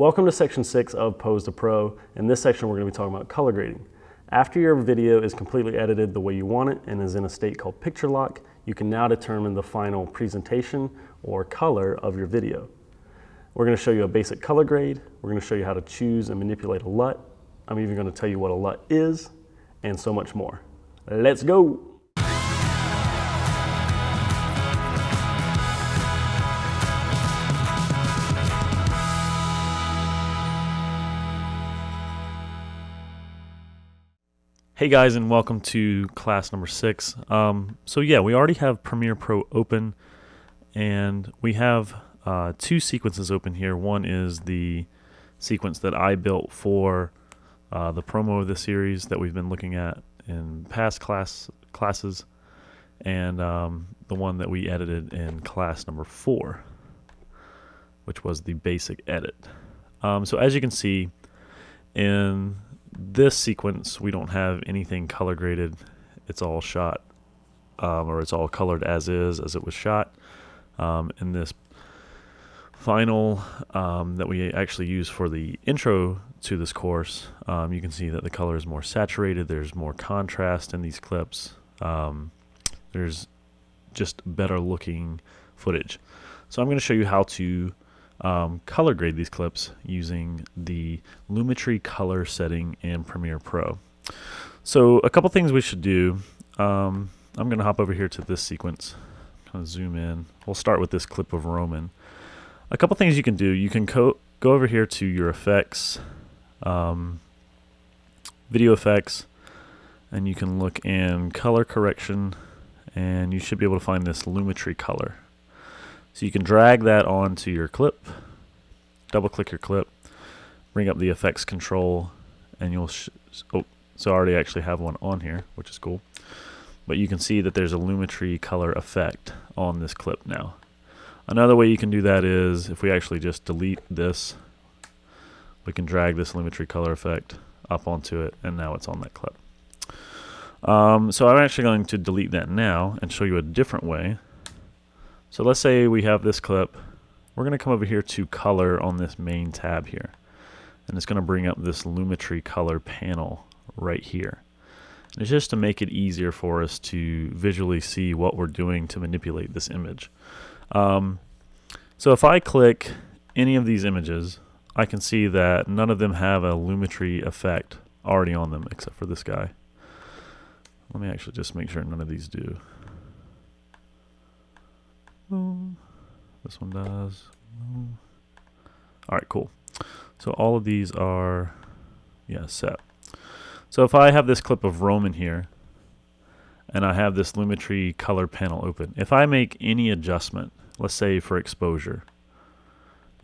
Welcome to section 6 of Pose to Pro. In this section we're going to be talking about color grading. After your video is completely edited the way you want it and is in a state called picture lock, you can now determine the final presentation or color of your video. We're going to show you a basic color grade. We're going to show you how to choose and manipulate a LUT. I'm even going to tell you what a LUT is, and so much more. Let's go! Hey guys, and welcome to class number 6. So yeah, we already have Premiere Pro open, and we have two sequences open here. One is the sequence that I built for the promo of the series that we've been looking at in past classes, and the one that we edited in class number 4, which was the basic edit. So as you can see, in this sequence we don't have anything color graded. It's all shot, or it's all colored as it was shot. In this final that we actually use for the intro to this course, you can see that the color is more saturated. There's more contrast in these clips. There's just better looking footage. So I'm going to show you how to color grade these clips using the Lumetri color setting in Premiere Pro. So a couple things we should do. I'm going to hop over here to this sequence, kind of zoom in. We'll start with this clip of Roman. A couple things you can do. You can go over here to your effects, video effects, and you can look in color correction, and you should be able to find this Lumetri color. So you can drag that onto your clip, double click your clip, bring up the effects control, and you'll so I already actually have one on here, which is cool. But you can see that there's a Lumetri color effect on this clip now. Another way you can do that is if we actually just delete this, we can drag this Lumetri color effect up onto it, and now it's on that clip. So I'm actually going to delete that now and show you a different way. So let's say we have this clip. We're going to come over here to color on this main tab here, and it's going to bring up this Lumetri color panel right here. And it's just to make it easier for us to visually see what we're doing to manipulate this image. So if I click any of these images, I can see that none of them have a Lumetri effect already on them except for this guy. Let me actually just make sure none of these do. This one does. Alright, cool. So all of these are set. So if I have this clip of Roman here, and I have this Lumetri color panel open, if I make any adjustment, let's say for exposure,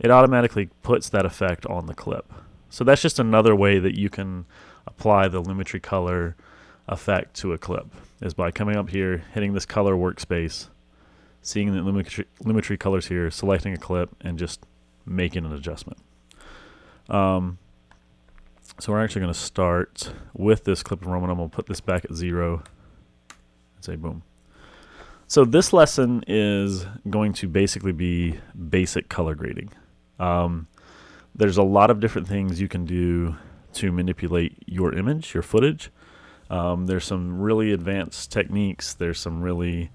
it automatically puts that effect on the clip. So that's just another way that you can apply the Lumetri color effect to a clip, is by coming up here, hitting this color workspace, seeing the Lumetri colors here, selecting a clip, and just making an adjustment. So we're actually going to start with this clip of Roman. I'm going to put this back at 0 and say boom. So this lesson is going to basically be basic color grading. There's a lot of different things you can do to manipulate your image, your footage. There's some really advanced techniques. There's some really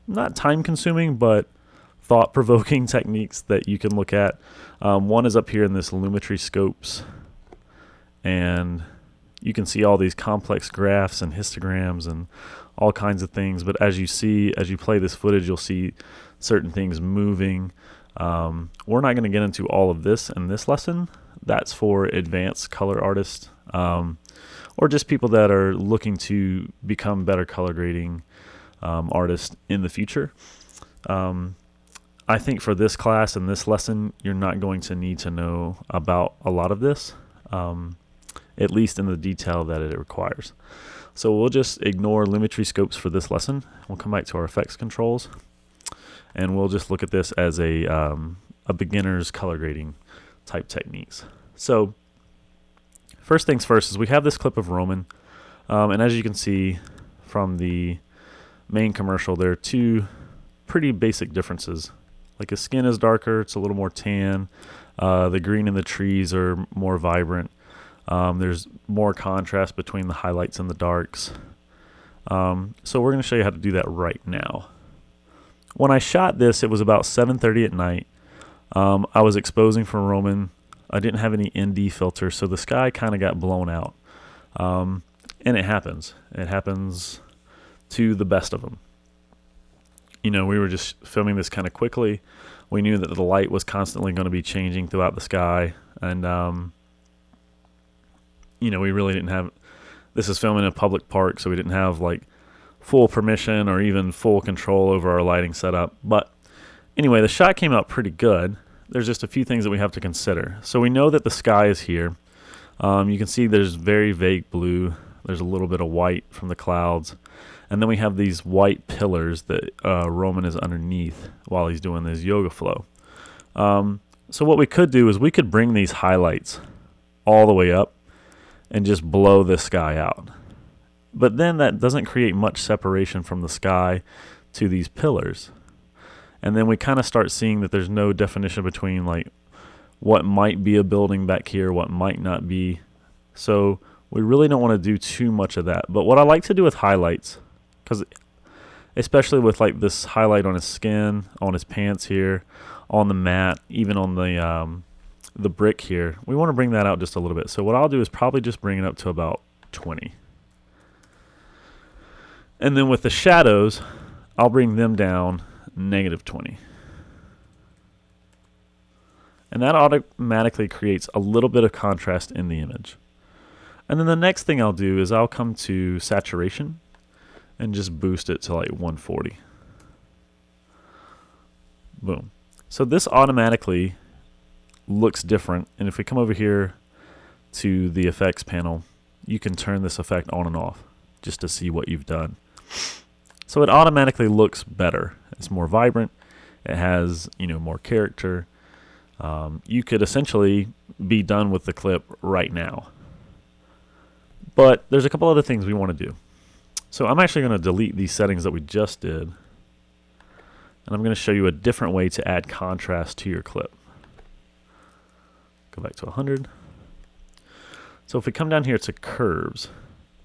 not time-consuming, but thought-provoking techniques that you can look at. One is up here in this Lumetri scopes, and you can see all these complex graphs and histograms and all kinds of things. But as you play this footage, you'll see certain things moving. We're not going to get into all of this in this lesson. That's for advanced color artists, or just people that are looking to become better color grading artists in the future. I think for this class and this lesson, you're not going to need to know about a lot of this, at least in the detail that it requires. So we'll just ignore Lumetri scopes for this lesson. We'll come back to our effects controls, and we'll just look at this as a beginner's color grading type techniques. So first things first is we have this clip of Roman, and as you can see from the main commercial, there are two pretty basic differences. Like his skin is darker, it's a little more tan. The green in the trees are more vibrant. There's more contrast between the highlights and the darks. So we're going to show you how to do that right now. When I shot this, it was about 7:30 at night. I was exposing for Roman. I didn't have any ND filter, so the sky kind of got blown out. And it happens. It happens to the best of them. You know, we were just filming this kind of quickly. We knew that the light was constantly going to be changing throughout the sky. And, you know, we really didn't have... This is filming in a public park, so we didn't have, like, full permission or even full control over our lighting setup. But anyway, the shot came out pretty good. There's just a few things that we have to consider. So we know that the sky is here. You can see there's very vague blue. There's a little bit of white from the clouds. And then we have these white pillars that Roman is underneath while he's doing his yoga flow. So what we could do is we could bring these highlights all the way up and just blow this sky out. But then that doesn't create much separation from the sky to these pillars. And then we kind of start seeing that there's no definition between like what might be a building back here, what might not be. So we really don't want to do too much of that. But what I like to do with highlights, because especially with like this highlight on his skin, on his pants here, on the mat, even on the brick here, we want to bring that out just a little bit. So what I'll do is probably just bring it up to about 20. And then with the shadows, I'll bring them down -20. And that automatically creates a little bit of contrast in the image. And then the next thing I'll do is I'll come to saturation and just boost it to like 140. Boom. So this automatically looks different. And if we come over here to the effects panel, you can turn this effect on and off just to see what you've done. So it automatically looks better. It's more vibrant. It has, you know, more character. You could essentially be done with the clip right now. But there's a couple other things we want to do. So I'm actually going to delete these settings that we just did. And I'm going to show you a different way to add contrast to your clip. Go back to 100. So if we come down here to curves,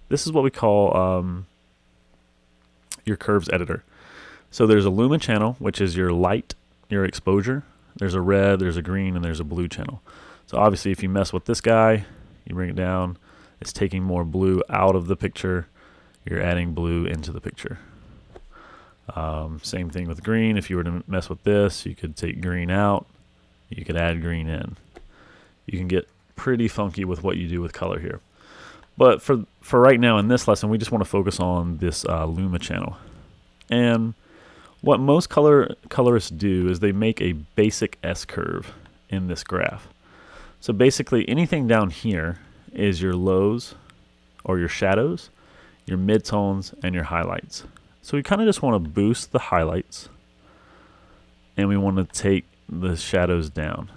this is what we call your curves editor. So there's a lumen channel, which is your light, your exposure. There's a red, there's a green, and there's a blue channel. So obviously if you mess with this guy, you bring it down, it's taking more blue out of the picture. You're adding blue into the picture. Same thing with green. If you were to mess with this, you could take green out. You could add green in. You can get pretty funky with what you do with color here. But for right now in this lesson, we just want to focus on this Luma channel. And what most colorists do is they make a basic S-curve in this graph. So basically anything down here is your lows or your shadows, your midtones, and your highlights. So we kind of just want to boost the highlights and we want to take the shadows down.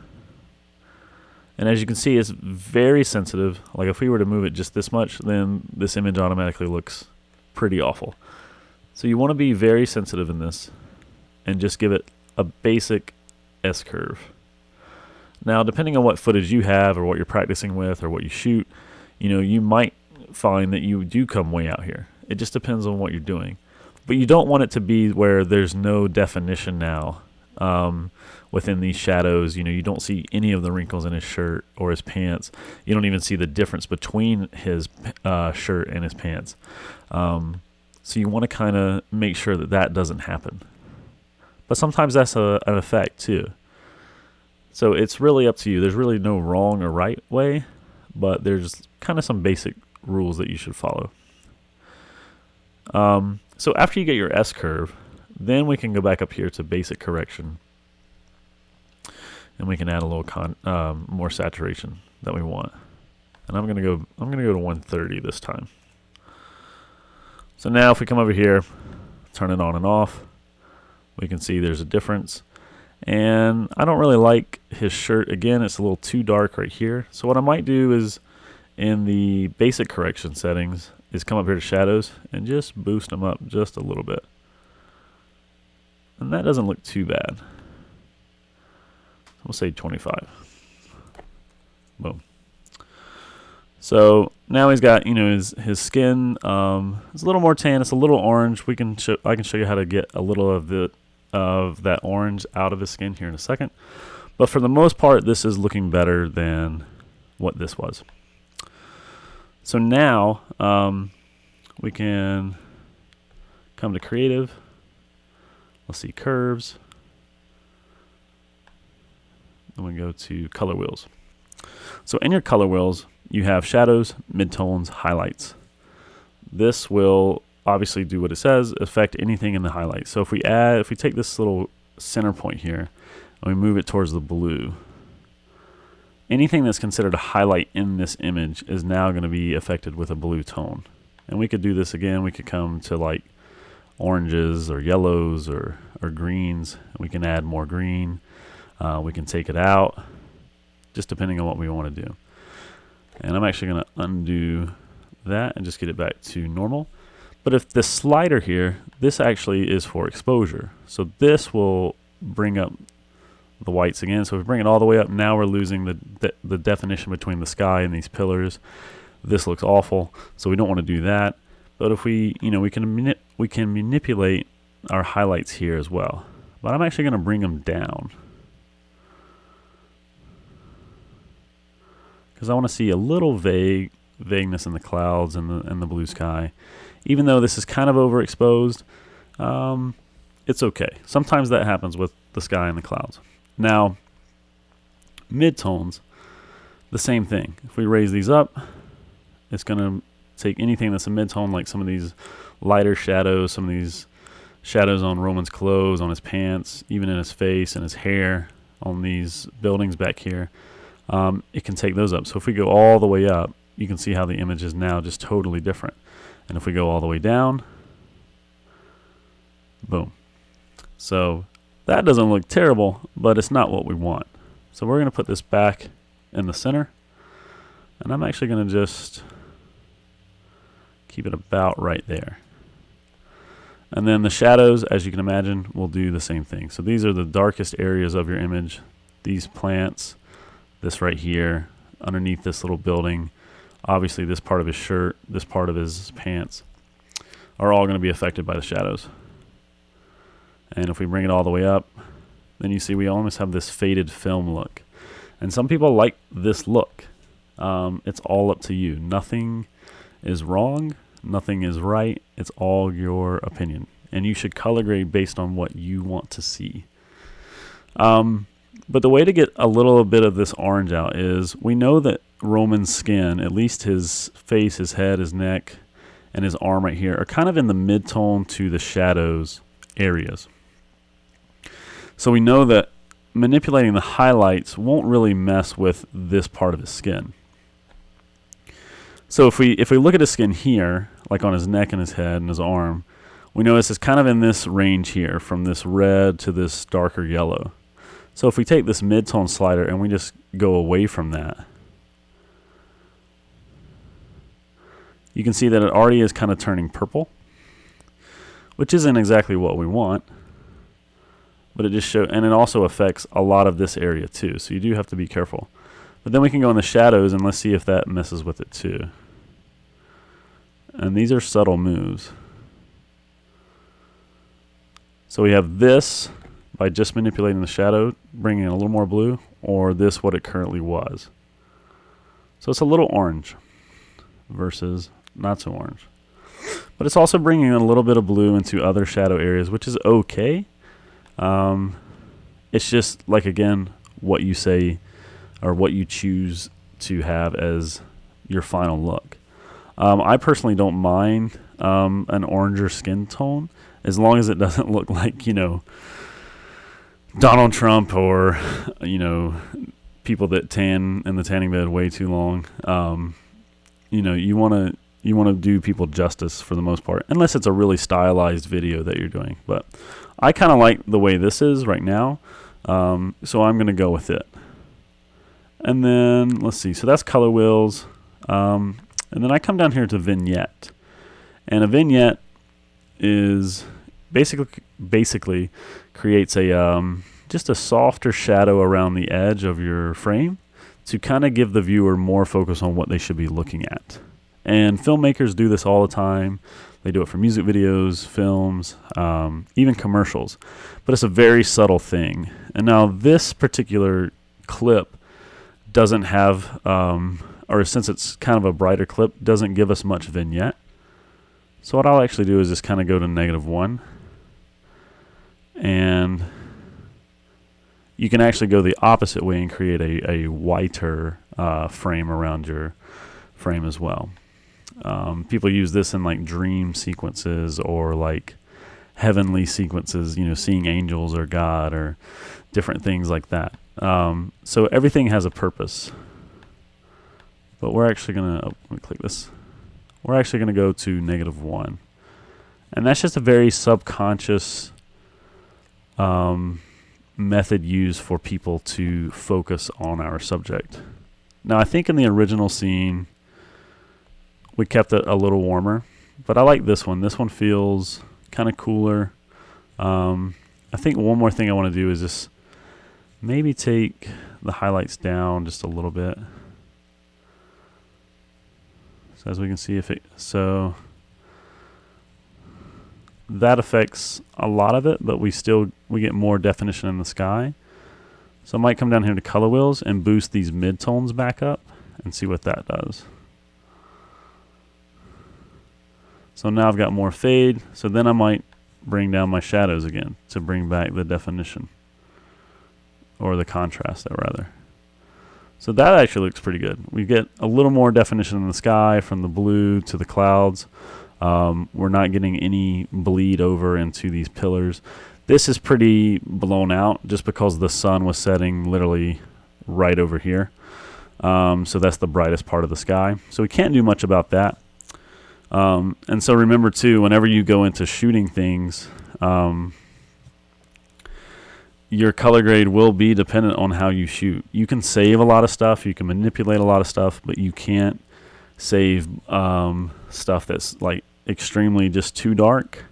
And as you can see, it's very sensitive. Like if we were to move it just this much, then this image automatically looks pretty awful. So you want to be very sensitive in this and just give it a basic S-curve. Now, depending on what footage you have or what you're practicing with or what you shoot, you know, you might find that you do come way out here. It just depends on what you're doing. But you don't want it to be where there's no definition now within these shadows. You know, you don't see any of the wrinkles in his shirt or his pants. You don't even see the difference between his shirt and his pants. So you want to kind of make sure that that doesn't happen. But sometimes that's an effect too. So it's really up to you. There's really no wrong or right way, but there's kind of some basic rules that you should follow. So after you get your S-curve, then we can go back up here to basic correction, and we can add a little more saturation that we want. And I'm gonna go to 130 this time. So now if we come over here, turn it on and off, we can see there's a difference. And I don't really like his shirt. Again, it's a little too dark right here. So what I might do is in the basic correction settings is come up here to shadows and just boost them up just a little bit. And that doesn't look too bad. We'll say 25. Boom. So now he's got, you know, his skin is a little more tan. It's a little orange. I can show you how to get a little of that orange out of his skin here in a second. But for the most part, this is looking better than what this was. So now we can come to creative. Let's see, curves. Then we go to color wheels. So in your color wheels, you have shadows, midtones, highlights. This will obviously do what it says, affect anything in the highlights. So if we take this little center point here and we move it towards the blue, anything that's considered a highlight in this image is now going to be affected with a blue tone. And we could do this again. We could come to like oranges or yellows or greens. We can add more green. We can take it out, just depending on what we want to do. And I'm actually going to undo that and just get it back to normal. But if the slider here, this actually is for exposure. So this will bring up the whites again. So if we bring it all the way up, now we're losing the definition between the sky and these pillars. This looks awful, so we don't want to do that. But if we, you know, we can manipulate our highlights here as well. But I'm actually going to bring them down, because I want to see a little vagueness in the clouds and the blue sky. Even though this is kind of overexposed, it's okay. Sometimes that happens with the sky and the clouds. Now, midtones, the same thing. If we raise these up, it's going to take anything that's a midtone, like some of these lighter shadows, some of these shadows on Roman's clothes, on his pants, even in his face and his hair, on these buildings back here. It can take those up. So if we go all the way up, you can see how the image is now just totally different. And if we go all the way down, boom. So that doesn't look terrible, but it's not what we want. So we're going to put this back in the center. And I'm actually going to just keep it about right there. And then the shadows, as you can imagine, will do the same thing. So these are the darkest areas of your image. These plants, this right here, underneath this little building, obviously this part of his shirt, this part of his pants, are all going to be affected by the shadows. And if we bring it all the way up, then you see we almost have this faded film look. And some people like this look. It's all up to you. Nothing is wrong. Nothing is right. It's all your opinion. And you should color grade based on what you want to see. But the way to get a little bit of this orange out is, we know that Roman's skin, at least his face, his head, his neck, and his arm right here, are kind of in the mid-tone to the shadows areas. So we know that manipulating the highlights won't really mess with this part of his skin. So if we look at his skin here, like on his neck and his head and his arm, we know this is kind of in this range here, from this red to this darker yellow. So if we take this mid-tone slider and we just go away from that, you can see that it already is kind of turning purple, which isn't exactly what we want, but it just shows, and it also affects a lot of this area too, so you do have to be careful. But then we can go in the shadows and let's see if that messes with it too. And these are subtle moves. So we have this by just manipulating the shadow, bringing in a little more blue, or this what it currently was. So it's a little orange versus not so orange. But it's also bringing in a little bit of blue into other shadow areas, which is okay. It's just, like, again, what you say or what you choose to have as your final look. I personally don't mind an oranger skin tone, as long as it doesn't look like, you know, Donald Trump or, you know, people that tan in the tanning bed way too long. You know, you want to do people justice for the most part, unless it's a really stylized video that you're doing. But I kind of like the way this is right now, so I'm going to go with it. And then let's see. So that's color wheels, and then I come down here to vignette, and a vignette is basically creates a just a softer shadow around the edge of your frame to kind of give the viewer more focus on what they should be looking at. And filmmakers do this all the time. They do it for music videos, films, even commercials. But it's a very subtle thing. And now this particular clip doesn't have, or since it's kind of a brighter clip, doesn't give us much vignette. So what I'll actually do is just kind of go to -1. And you can actually go the opposite way and create a whiter frame around your frame as well. People use this in like dream sequences or like heavenly sequences, you know, seeing angels or God or different things like that. So everything has a purpose. But we're actually going to, let me click this. We're actually going to go to -1. And that's just a very subconscious method used for people to focus on our subject. Now, I think in the original scene, we kept it a little warmer, but I like this one. This one feels kind of cooler. I think one more thing I want to do is just maybe take the highlights down just a little bit. So as we can see, so that affects a lot of it, but we get more definition in the sky. So I might come down here to color wheels and boost these midtones back up and see what that does. So now I've got more fade. So then I might bring down my shadows again to bring back the definition, or the contrast rather. So that actually looks pretty good. We get a little more definition in the sky from the blue to the clouds. We're not getting any bleed over into these pillars. This is pretty blown out just because the sun was setting literally right over here. So that's the brightest part of the sky. So we can't do much about that. And so remember too, whenever you go into shooting things, your color grade will be dependent on how you shoot. You can save a lot of stuff, you can manipulate a lot of stuff, but you can't save stuff that's like extremely just too dark,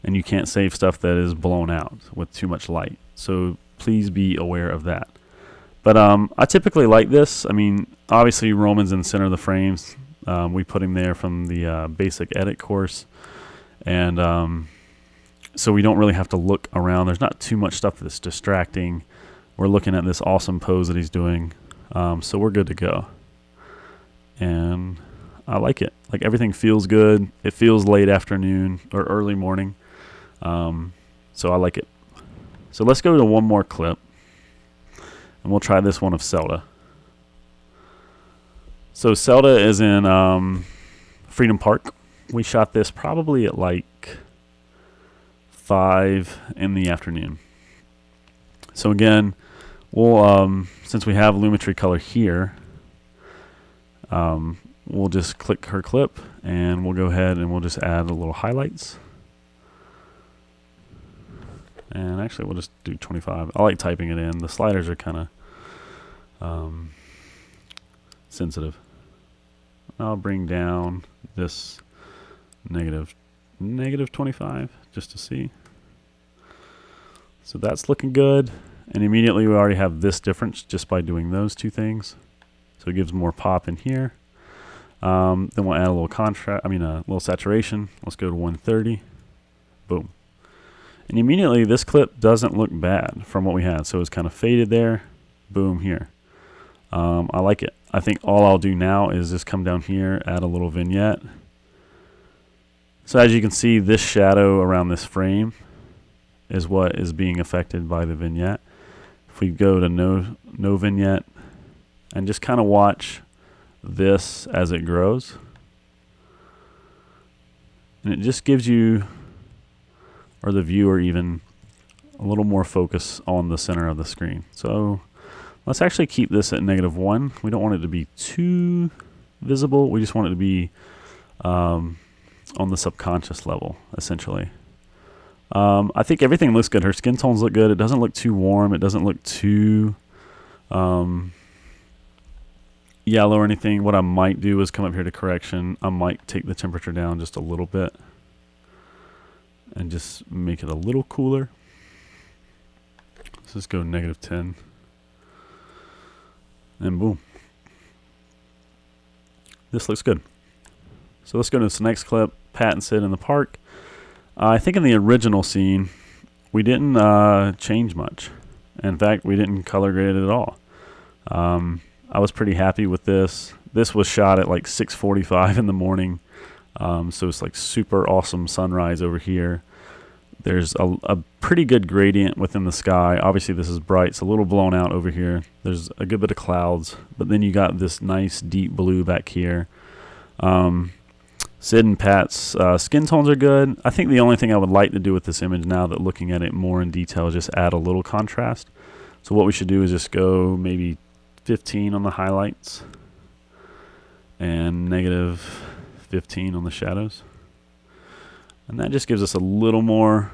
and you can't save stuff that is blown out with too much light. So please be aware of that. But I typically like this. I mean, obviously Roman's in the center of the frames. We put him there from the basic edit course, and so we don't really have to look around. There's not too much stuff that's distracting. We're looking at this awesome pose that he's doing, so we're good to go. And I like it. Like, everything feels good. It feels late afternoon or early morning, so I like it. So let's go to one more clip, and we'll try this one of Zelda. So Zelda is in Freedom Park. We shot this probably at like 5 in the afternoon. So again, we'll since we have Lumetri color here, we'll just click her clip and we'll go ahead and we'll just add a little highlights. And actually we'll just do 25. I like typing it in. The sliders are kind of sensitive. I'll bring down this negative 25 just to see. So that's looking good. And immediately we already have this difference just by doing those two things. So it gives more pop in here. Then we'll add a little contrast, a little saturation. Let's go to 130. Boom. And immediately this clip doesn't look bad from what we had. So it's kind of faded there. Boom here. I like it. I think all I'll do now is just come down here, add a little vignette. So as you can see, this shadow around this frame is what is being affected by the vignette. If we go to no vignette and just kind of watch this as it grows, and it just gives you, or the viewer even, a little more focus on the center of the screen. So let's actually keep this at -1. We don't want it to be too visible. We just want it to be on the subconscious level, essentially. I think everything looks good. Her skin tones look good. It doesn't look too warm. It doesn't look too yellow or anything. What I might do is come up here to correction. I might take the temperature down just a little bit and just make it a little cooler. Let's just go -10. And boom. This looks good. So let's go to this next clip, Pat and Sid in the park. I think in the original scene, we didn't change much. In fact, we didn't color grade it at all. I was pretty happy with this. This was shot at like 6:45 in the morning. So it's like super awesome sunrise over here. There's a pretty good gradient within the sky. Obviously this is bright. It's a little blown out over here. There's a good bit of clouds, but then you got this nice deep blue back here. Sid and Pat's skin tones are good. I think the only thing I would like to do with this image now that looking at it more in detail is just add a little contrast. So what we should do is just go maybe 15 on the highlights and -15 on the shadows. And that just gives us a little more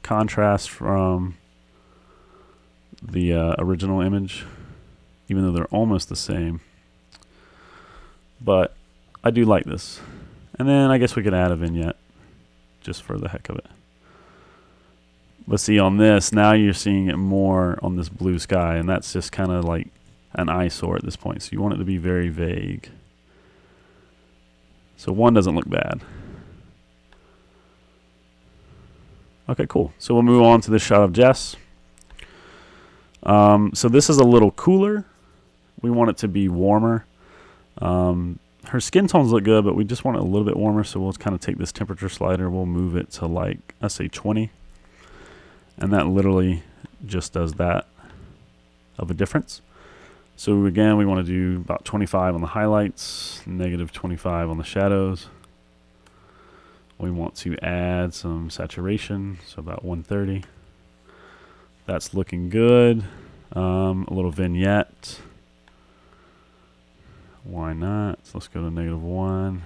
contrast from the original image, even though they're almost the same. But I do like this. And then I guess we could add a vignette just for the heck of it. But see, on this, now you're seeing it more on this blue sky, and that's just kind of like an eyesore at this point. So you want it to be very vague. So one doesn't look bad. Okay, cool. So we'll move on to this shot of Jess. So this is a little cooler. We want it to be warmer. Her skin tones look good, but we just want it a little bit warmer. So we'll kind of take this temperature slider. We'll move it to like, I say 20. And that literally just does that of a difference. So again, we want to do about 25 on the highlights, -25 on the shadows. We want to add some saturation, so about 130. That's looking good. A little vignette. Why not? So let's go to -1.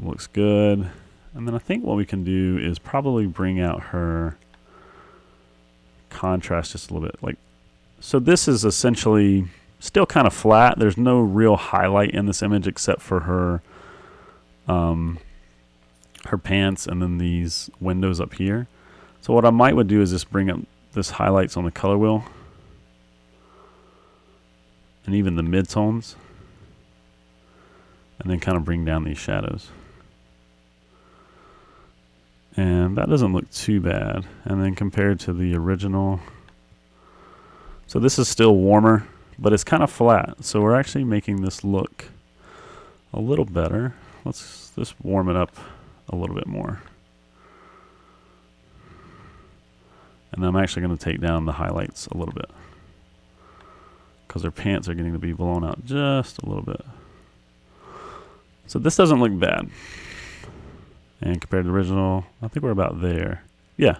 Looks good. And then I think what we can do is probably bring out her contrast just a little bit. So this is essentially still kind of flat. There's no real highlight in this image except for her her pants and then these windows up here. So what I would do is just bring up this highlights on the color wheel and even the mid-tones, and then kind of bring down these shadows. And that doesn't look too bad. And then compared to the original, so this is still warmer, but it's kind of flat. So we're actually making this look a little better. Let's just warm it up a little bit more. And I'm actually going to take down the highlights a little bit because her pants are getting to be blown out just a little bit. So this doesn't look bad. And compared to the original, I think we're about there. Yeah,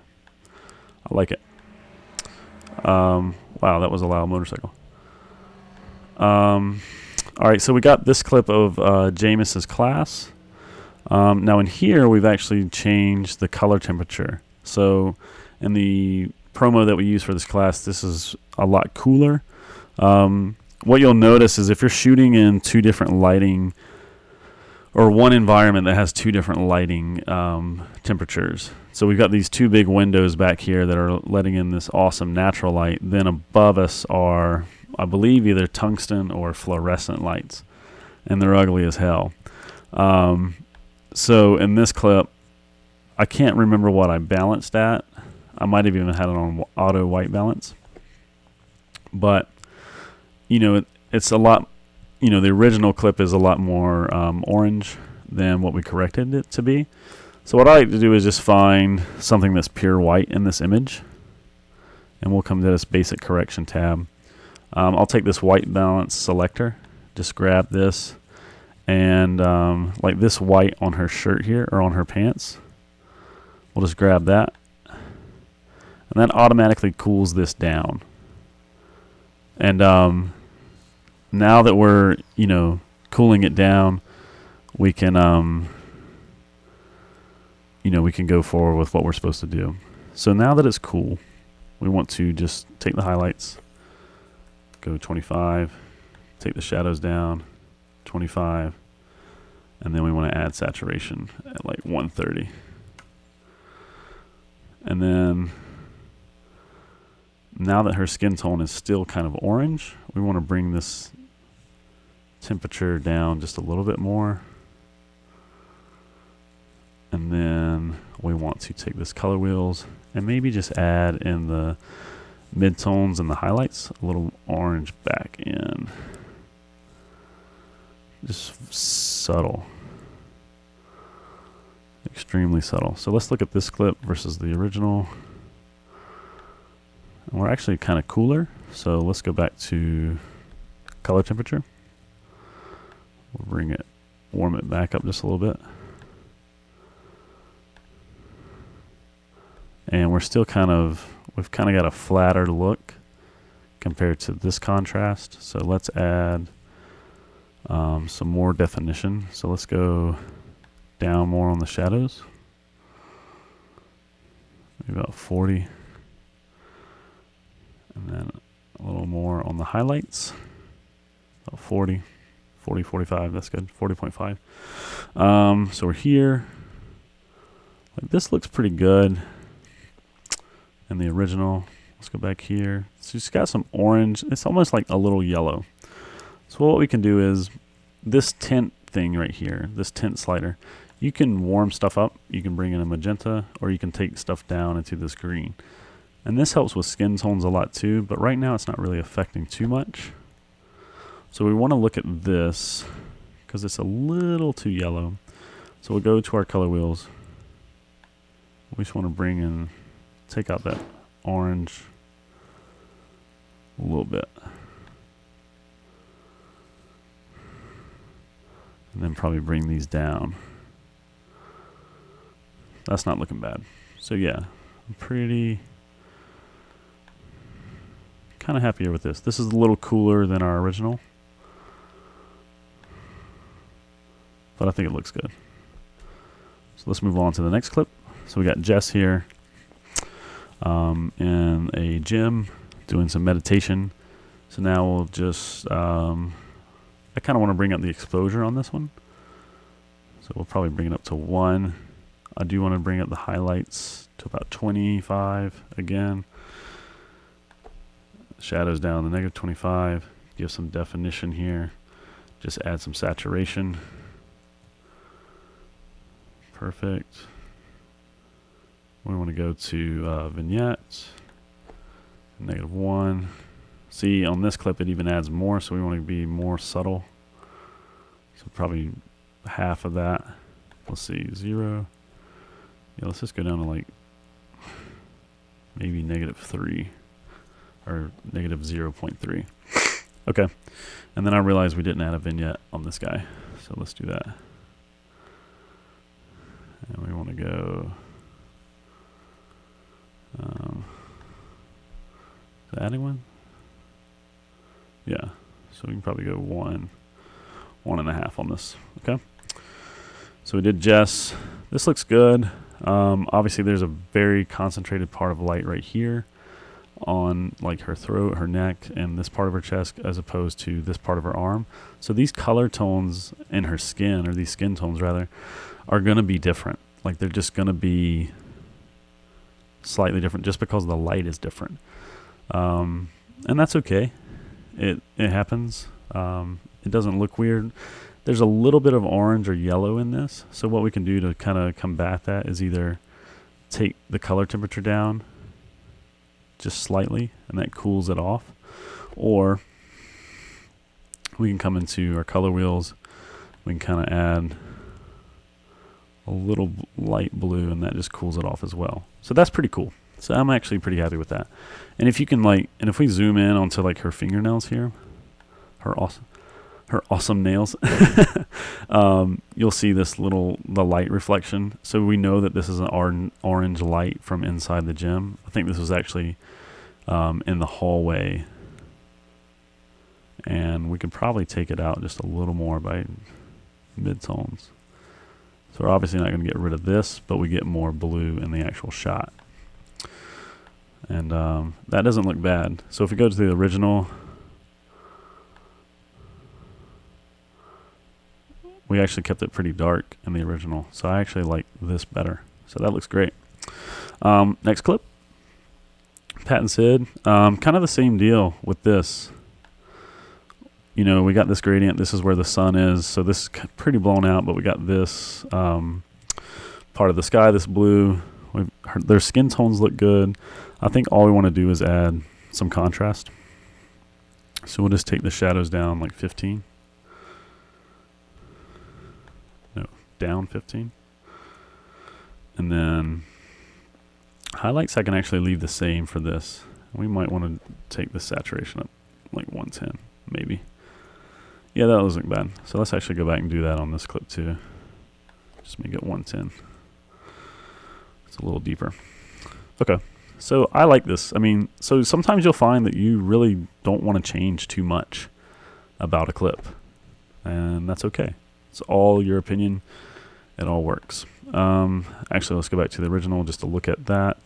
I like it. Wow, that was a loud motorcycle. All right, so we got this clip of James's class. Now in here, we've actually changed the color temperature. So in the promo that we use for this class, this is a lot cooler. What you'll notice is if you're shooting in two different lighting or one environment that has two different lighting temperatures. So we've got these two big windows back here that are letting in this awesome natural light. Then above us are, I believe, either tungsten or fluorescent lights, and they're ugly as hell. So in this clip, I can't remember what I balanced at. I might have even had it on auto white balance. But, you know, it's a lot, you know, the original clip is a lot more orange than what we corrected it to be. So what I like to do is just find something that's pure white in this image. And we'll come to this basic correction tab. I'll take this white balance selector, just grab this, and like this white on her shirt here, or on her pants. We'll just grab that. And that automatically cools this down. And now that we're, you know, cooling it down, we can, you know, we can go forward with what we're supposed to do. So now that it's cool, we want to just take the highlights, go 25, take the shadows down, 25, and then we want to add saturation at like 130. And then now that her skin tone is still kind of orange, we want to bring this temperature down just a little bit more. And then we want to take this color wheels and maybe just add in the midtones and the highlights a little orange back in. Just subtle. Extremely subtle. So let's look at this clip versus the original. And we're actually kind of cooler. So let's go back to color temperature. We'll bring it, warm it back up just a little bit. And we're still we've kind of got a flatter look compared to this contrast. So let's add some more definition. So let's go down more on the shadows. Maybe about 40. And then a little more on the highlights. About 40, 45, that's good, 40.5. So we're here. Like this looks pretty good in the original. Let's go back here. So it's got some orange. It's almost like a little yellow. So what we can do is this tint thing right here, this tint slider, you can warm stuff up. You can bring in a magenta, or you can take stuff down into this green. And this helps with skin tones a lot too, but right now it's not really affecting too much. So we want to look at this because it's a little too yellow. So we'll go to our color wheels. We just want to bring in, take out that orange a little bit. And then probably bring these down. That's not looking bad. So yeah, I'm pretty kind of happier with this. This is a little cooler than our original, but I think it looks good. So let's move on to the next clip. So we got Jess here in a gym doing some meditation. So now we'll just, I kind of want to bring up the exposure on this one. So we'll probably bring it up to 1. I do want to bring up the highlights to about 25 again. Shadows down to negative 25. Give some definition here. Just add some saturation. Perfect. We want to go to vignettes. -1. See, on this clip it even adds more, so we want to be more subtle. So probably half of that. Let's see, 0. Yeah, let's just go down to like maybe -3 or -0.3. Okay, and then I realized we didn't add a vignette on this guy, so let's do that. And we want to go is it adding one? Yeah, so we can probably go 1.5 on this. Okay, so we did Jess. This looks good. Obviously there's a very concentrated part of light right here on like her throat, her neck, and this part of her chest, as opposed to this part of her arm. So these color tones in her skin, or these skin tones rather, are going to be different. Like they're just going to be slightly different just because the light is different. And that's okay. It happens. It doesn't look weird. There's a little bit of orange or yellow in this. So what we can do to kind of combat that is either take the color temperature down just slightly, and that cools it off. Or we can come into our color wheels. We can kind of add a little light blue, and that just cools it off as well. So that's pretty cool. So I'm actually pretty happy with that. And if you can and if we zoom in onto like her fingernails here, her awesome nails, you'll see the light reflection. So we know that this is an orange light from inside the gym. I think this was actually in the hallway, and we could probably take it out just a little more by midtones. So we're obviously not going to get rid of this, but we get more blue in the actual shot. And that doesn't look bad. So if we go to the original, we actually kept it pretty dark in the original. So I actually like this better. So that looks great. Next clip. Pat and Sid, kind of the same deal with this. You know, we got this gradient. This is where the sun is. So this is pretty blown out, but we got this part of the sky, this blue. Their skin tones look good. I think all we want to do is add some contrast. So we'll just take the shadows down like 15. No, down 15. And then highlights I can actually leave the same for this. We might want to take the saturation up like 110, maybe. Yeah, that doesn't look bad. So let's actually go back and do that on this clip too. Just make it 110. It's a little deeper. Okay. So I like this. I mean, so sometimes you'll find that you really don't want to change too much about a clip. And that's okay. It's all your opinion. It all works. Actually, let's go back to the original just to look at that.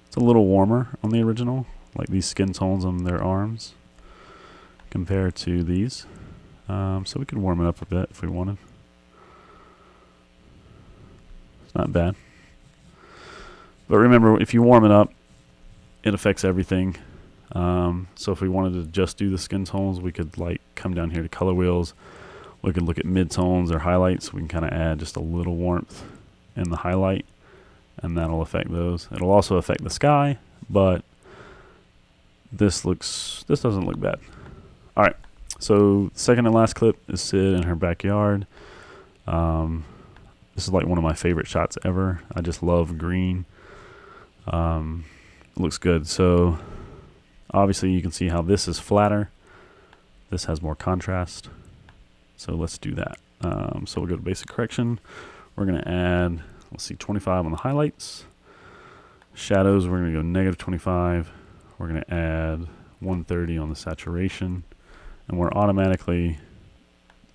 It's a little warmer on the original, like these skin tones on their arms compared to these. So we could warm it up a bit if we wanted. It's not bad. But remember, if you warm it up, it affects everything. So if we wanted to just do the skin tones, we could like come down here to color wheels. We could look at mid-tones or highlights. We can kind of add just a little warmth in the highlight, and that'll affect those. It'll also affect the sky, but this doesn't look bad. All right, so second and last clip is Sid in her backyard. This is like one of my favorite shots ever. I just love green. It looks good. So obviously you can see how this is flatter. This has more contrast. So let's do that. So we'll go to basic correction. We're going to add, let's see, 25 on the highlights. Shadows, we're going to go negative 25. We're going to add 130 on the saturation. And we're automatically,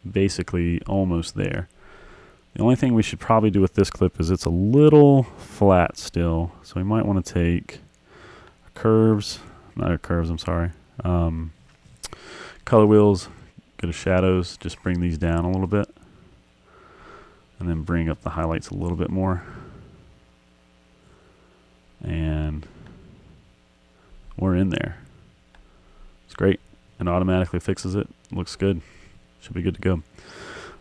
basically almost there. The only thing we should probably do with this clip is it's a little flat still. So we might want to take curves, I'm sorry. Color wheels. Go to shadows, just bring these down a little bit, and then bring up the highlights a little bit more. And we're in there. It's great. It automatically fixes it. Looks good. Should be good to go.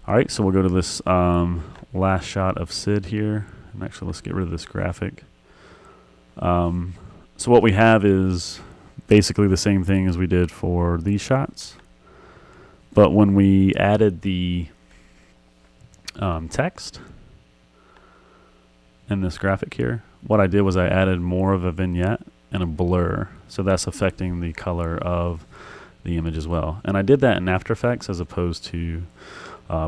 All right, so we'll go to this last shot of Sid here. And actually, let's get rid of this graphic. So what we have is basically the same thing as we did for these shots. But when we added the text in this graphic here, what I did was I added more of a vignette and a blur. So that's affecting the color of the image as well. And I did that in After Effects as opposed to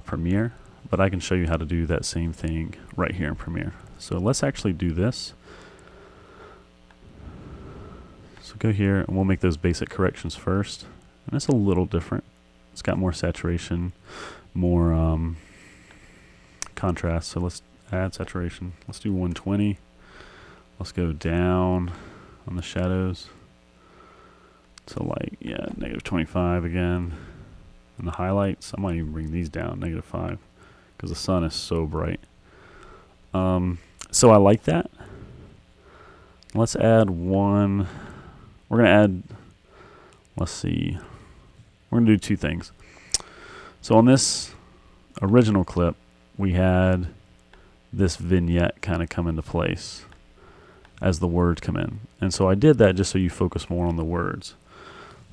Premiere. But I can show you how to do that same thing right here in Premiere. So let's actually do this. So go here and we'll make those basic corrections first. And it's a little different. It's got more saturation, more contrast. So let's add saturation. Let's do 120. Let's go down on the shadows to like, yeah, negative 25 again. And the highlights, I might even bring these down, negative 5, because the sun is so bright. So I like that. Let's add one. We're going to add, let's see. We're going to do two things. So on this original clip, we had this vignette kind of come into place as the words come in. And so I did that just so you focus more on the words.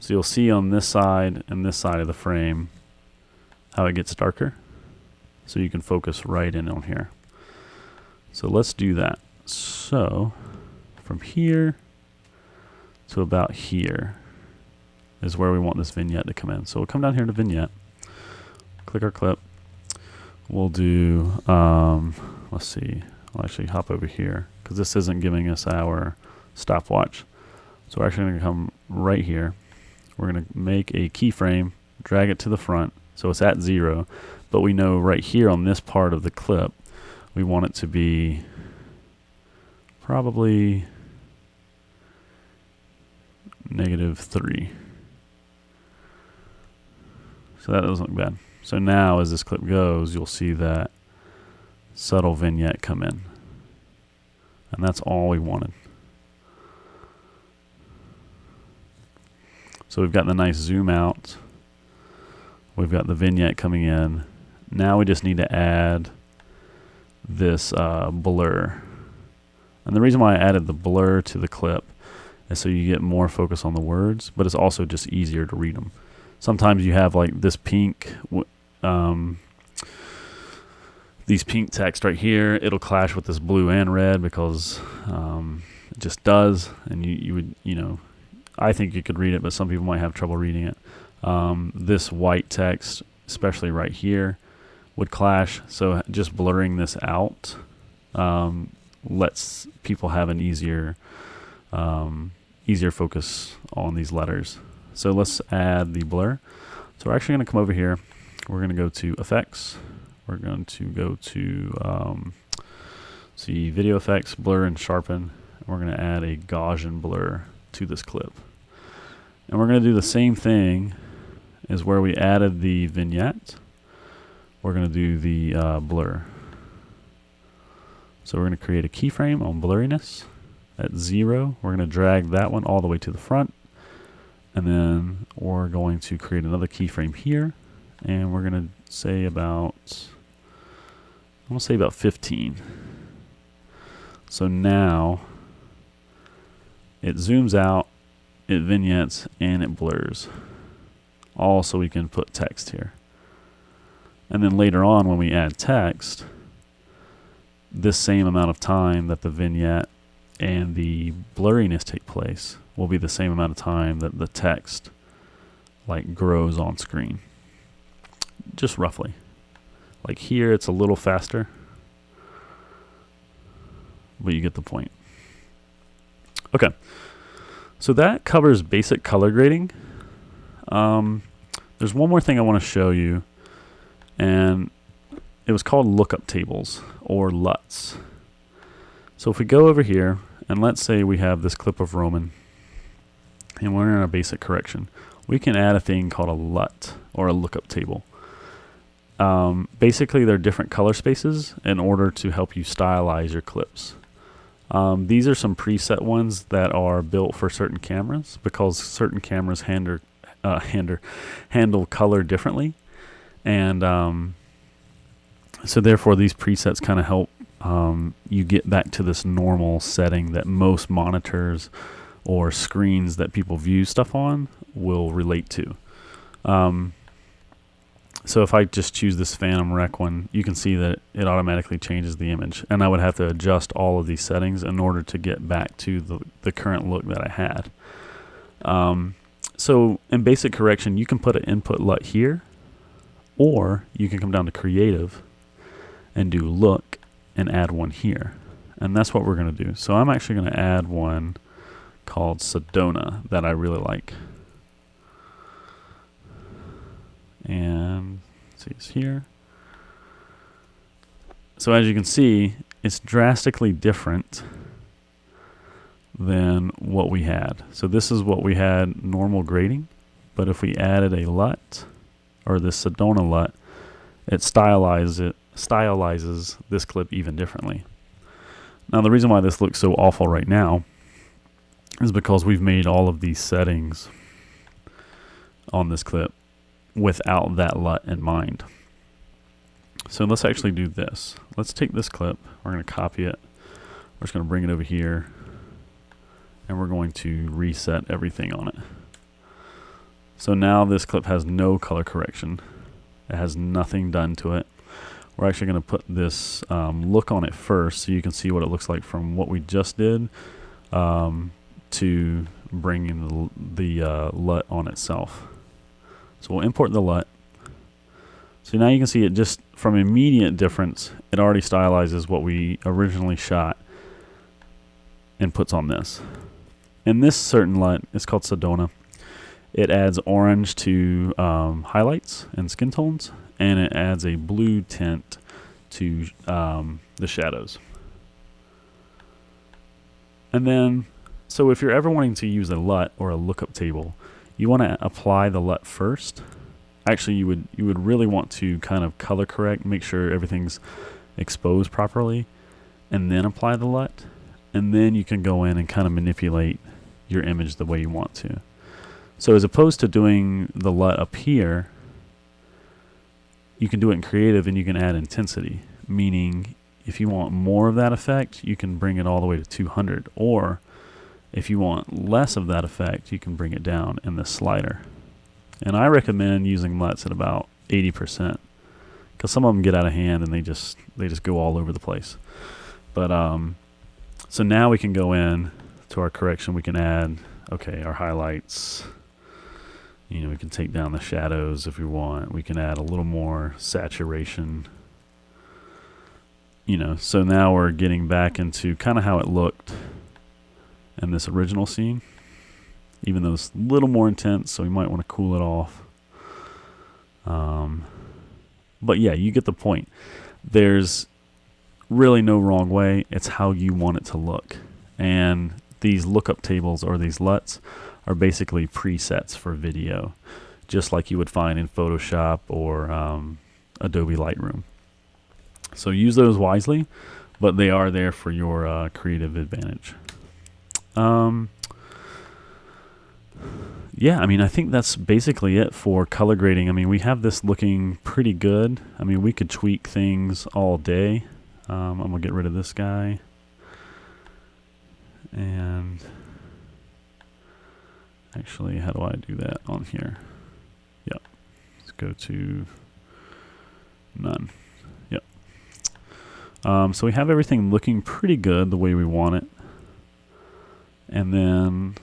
So you'll see on this side and this side of the frame how it gets darker. So you can focus right in on here. So let's do that. So from here to about here is where we want this vignette to come in. So we'll come down here to vignette, click our clip. We'll do, let's see, I'll actually hop over here because this isn't giving us our stopwatch. So we're actually going to come right here. We're going to make a keyframe, drag it to the front so it's at 0, but we know right here on this part of the clip, we want it to be probably -3. So that doesn't look bad. So now as this clip goes, you'll see that subtle vignette come in. And that's all we wanted. So we've got the nice zoom out. We've got the vignette coming in. Now we just need to add this blur. And the reason why I added the blur to the clip is so you get more focus on the words, but it's also just easier to read them. Sometimes you have like this pink, these pink text right here. It'll clash with this blue and red because it just does. And you would, I think you could read it, but some people might have trouble reading it. This white text, especially right here, would clash. So just blurring this out lets people have an easier focus on these letters. So let's add the blur. So we're actually going to come over here. We're going to go to effects. We're going to go to see video effects, blur and sharpen. And we're going to add a Gaussian blur to this clip. And we're going to do the same thing as where we added the vignette. We're going to do the blur. So we're going to create a keyframe on blurriness at 0. We're going to drag that one all the way to the front. And then we're going to create another keyframe here. And we're going to say about, I'm going to say about 15. So now it zooms out, it vignettes, and it blurs. All so we can put text here. And then later on when we add text, this same amount of time that the vignette and the blurriness take place will be the same amount of time that the text like grows on screen. Just roughly. Like here it's a little faster, but you get the point. Okay, so that covers basic color grading. There's one more thing I want to show you, and it was called lookup tables, or LUTS. So if we go over here, and let's say we have this clip of Roman, and we're in our basic correction, we can add a thing called a LUT, or a lookup table. Basically, they're different color spaces in order to help you stylize your clips. These are some preset ones that are built for certain cameras, because certain cameras handle color differently. And so therefore these presets kind of help you get back to this normal setting that most monitors or screens that people view stuff on will relate to. So if I just choose this Phantom Rec one, you can see that it automatically changes the image, and I would have to adjust all of these settings in order to get back to the current look that I had. So in basic correction, you can put an input LUT here, or you can come down to creative and do look and add one here. And that's what we're going to do. So I'm actually going to add one called Sedona that I really like. And let's see, it's here. So as you can see, it's drastically different than what we had. So this is what we had normal grading, but if we added a LUT, or this Sedona LUT, it stylizes this clip even differently. Now the reason why this looks so awful right now is because we've made all of these settings on this clip without that LUT in mind. So let's actually do this. Let's take this clip, we're going to copy it, we're just going to bring it over here, and we're going to reset everything on it. So now this clip has no color correction. It has nothing done to it. We're actually going to put this look on it first so you can see what it looks like from what we just did to bringing the LUT on itself. So we'll import the LUT. So now you can see it just from immediate difference, it already stylizes what we originally shot and puts on this. And this certain LUT is called Sedona. It adds orange to highlights and skin tones, and it adds a blue tint to the shadows. And then, so if you're ever wanting to use a LUT or a lookup table, you want to apply the LUT first. Actually, you would really want to kind of color correct, make sure everything's exposed properly, and then apply the LUT. and then you can go in and kind of manipulate your image the way you want to. So as opposed to doing the LUT up here, you can do it in creative and you can add intensity, meaning if you want more of that effect, you can bring it all the way to 200, or if you want less of that effect, you can bring it down in the slider. And I recommend using LUTs at about 80%, because some of them get out of hand and they just go all over the place. But so now we can go in to our correction. We can add, okay, our highlights. You know, we can take down the shadows if we want. We can add a little more saturation. You know, so now we're getting back into kind of how it looked in this original scene, even though it's a little more intense, so we might want to cool it off. But yeah, you get the point. There's really no wrong way. It's how you want it to look. And these lookup tables, or these LUTs, are basically presets for video, just like you would find in Photoshop or Adobe Lightroom. So use those wisely, but they are there for your creative advantage. Yeah, I mean, I think that's basically it for color grading. I mean, we have this looking pretty good. I mean, we could tweak things all day. I'm going to get rid of this guy. And actually, how do I do that on here? Yep. Let's go to none. Yep. So we have everything looking pretty good the way we want it. And then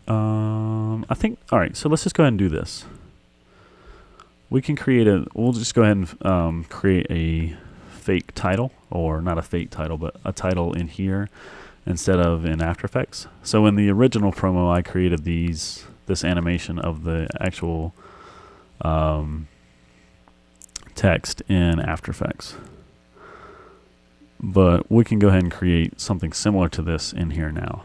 I think, all right, so let's just go ahead and do this. We can we'll just go ahead and create a fake title, or not a fake title, but a title in here instead of in After Effects. So in the original promo, I created this animation of the actual text in After Effects. But we can go ahead and create something similar to this in here now,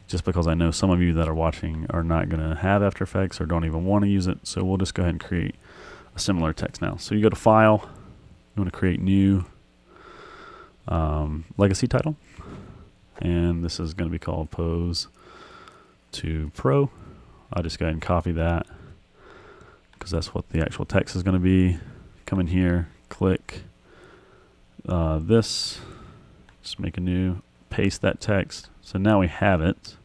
just because I know some of you that are watching are not going to have After Effects or don't even want to use it. So we'll just go ahead and create a similar text now. So you go to File, you want to create new legacy title, and this is going to be called Pose to Pro. I'll just go ahead and copy that because that's what the actual text is going to be. Come in here, click this, just make a new, paste that text. So now we have it.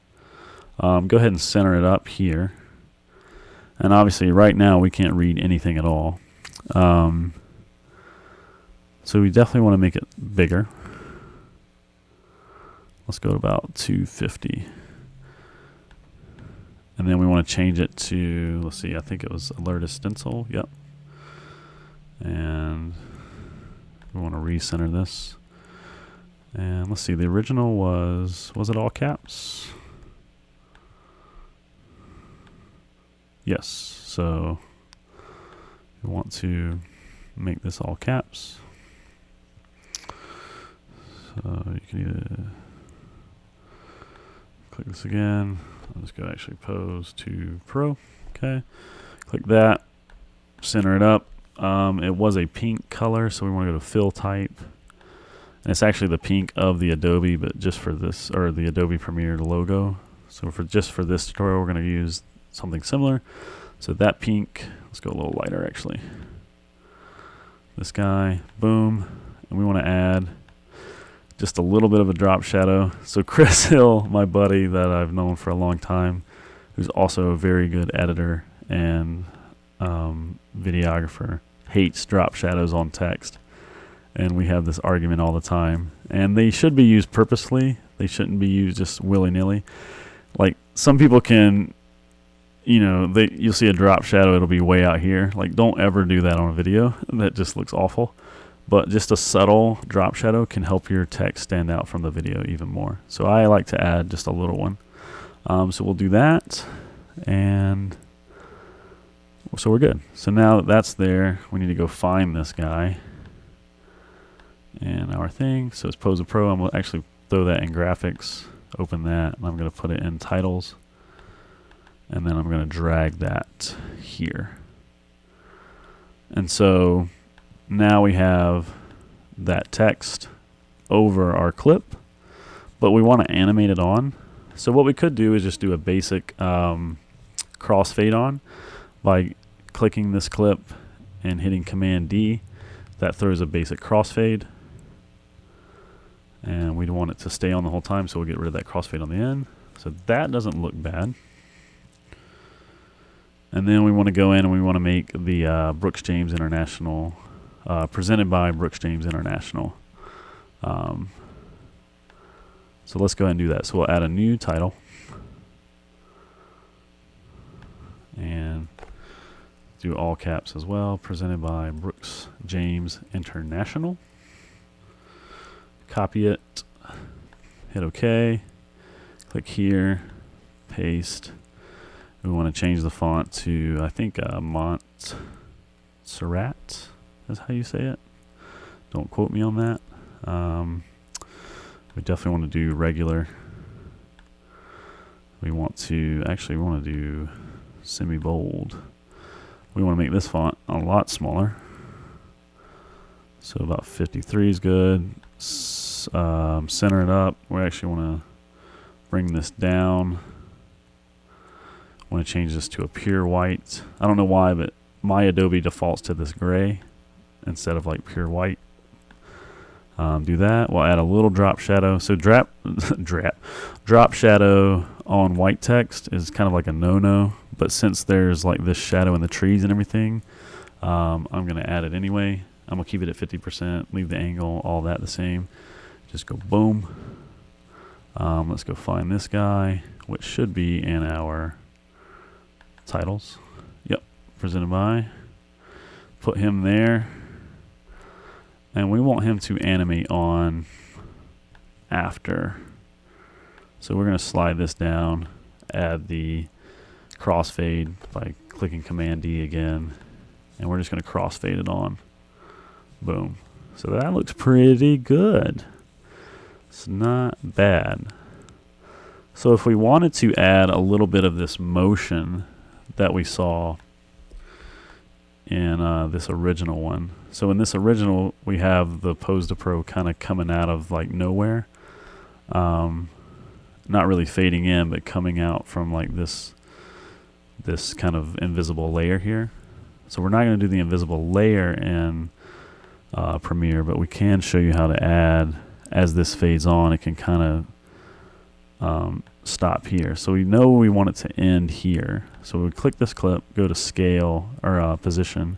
Go ahead and center it up here. And obviously right now we can't read anything at all. So we definitely want to make it bigger. Let's go to about 250. And then we want to change it to, let's see, I think it was Alert Stencil. Yep. And we want to recenter this. And let's see, the original was it all caps? Yes, so we want to make this all caps. So you can either click this again. I'll just go actually Pose to Pro. Okay, click that, center it up. It was a pink color, so we want to go to Fill Type. And it's actually the pink of the Adobe, but just for this, or the Adobe Premiere logo. So just for this tutorial, we're going to use something similar. So that pink, let's go a little lighter actually. This guy, boom. And we want to add just a little bit of a drop shadow. So Chris Hill, my buddy that I've known for a long time, who's also a very good editor and videographer, hates drop shadows on text. And we have this argument all the time. And they should be used purposely. They shouldn't be used just willy-nilly. Like, some people can, you know, you'll see a drop shadow, it'll be way out here. Like, don't ever do that on a video. That just looks awful. But just a subtle drop shadow can help your text stand out from the video even more. So I like to add just a little one. So we'll do that. And so we're good. So now that that's there, we need to go find this guy. And our thing, so it's Pose Pro. I'm going to actually throw that in graphics, open that, and I'm going to put it in titles. And then I'm going to drag that here. And so now we have that text over our clip. but we want to animate it on. So what we could do is just do a basic crossfade on by clicking this clip and hitting Command D. That throws a basic crossfade, and we don't want it to stay on the whole time, so we'll get rid of that crossfade on the end. So that doesn't look bad. And then we want to go in and we want to make the Brooks James International, presented by Brooks James International. So let's go ahead and do that. So we'll add a new title. And do all caps as well. Presented by Brooks James International. Copy it. Hit OK. Click here. Paste. We want to change the font to, I think, Montserrat is how you say it. Don't quote me on that. We definitely want to do regular. We want to do semi-bold. We want to make this font a lot smaller. So about 53 is good. Center it up. We actually want to bring this down. I want to change this to a pure white. I don't know why, but my Adobe defaults to this gray instead of like pure white. Do that. We'll add a little drop shadow. So drop shadow on white text is kind of like a no-no, but since there's like this shadow in the trees and everything, I'm going to add it anyway. I'm going to keep it at 50%, leave the angle, all that the same. Just go boom. Let's go find this guy, which should be in our titles. Yep, presented by. Put him there. And we want him to animate on after. So we're going to slide this down, add the crossfade by clicking Command D again, and we're just going to crossfade it on. Boom. So that looks pretty good. It's not bad. So if we wanted to add a little bit of this motion that we saw in this original one. So in this original, we have the Pose to Pro kind of coming out of like nowhere. Not really fading in, but coming out from like this kind of invisible layer here. So we're not going to do the invisible layer in Premiere, but we can show you how to add, as this fades on, it can kind of stop here. So we know we want it to end here. So we would click this clip, go to scale or position,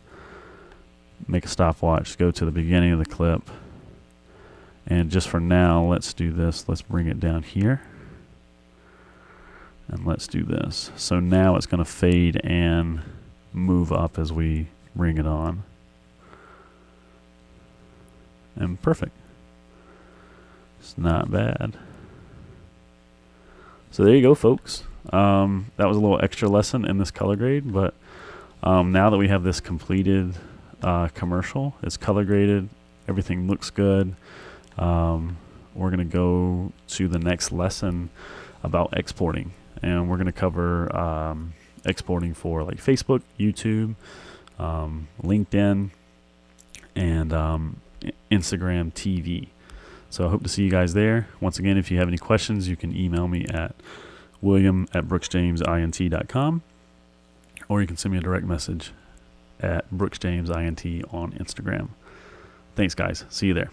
make a stopwatch, go to the beginning of the clip, and just for now, let's do this. Let's bring it down here, and let's do this. So now it's going to fade and move up as we bring it on, and perfect. It's not bad. So there you go, folks. That was a little extra lesson in this color grade, but now that we have this completed commercial, it's color graded, everything looks good. We're going to go to the next lesson about exporting, and we're going to cover exporting for like Facebook, YouTube, LinkedIn, and Instagram TV. So I hope to see you guys there. Once again, if you have any questions, you can email me at william@brooksjamesint.com, or you can send me a direct message at brooksjamesint on Instagram. Thanks, guys. See you there.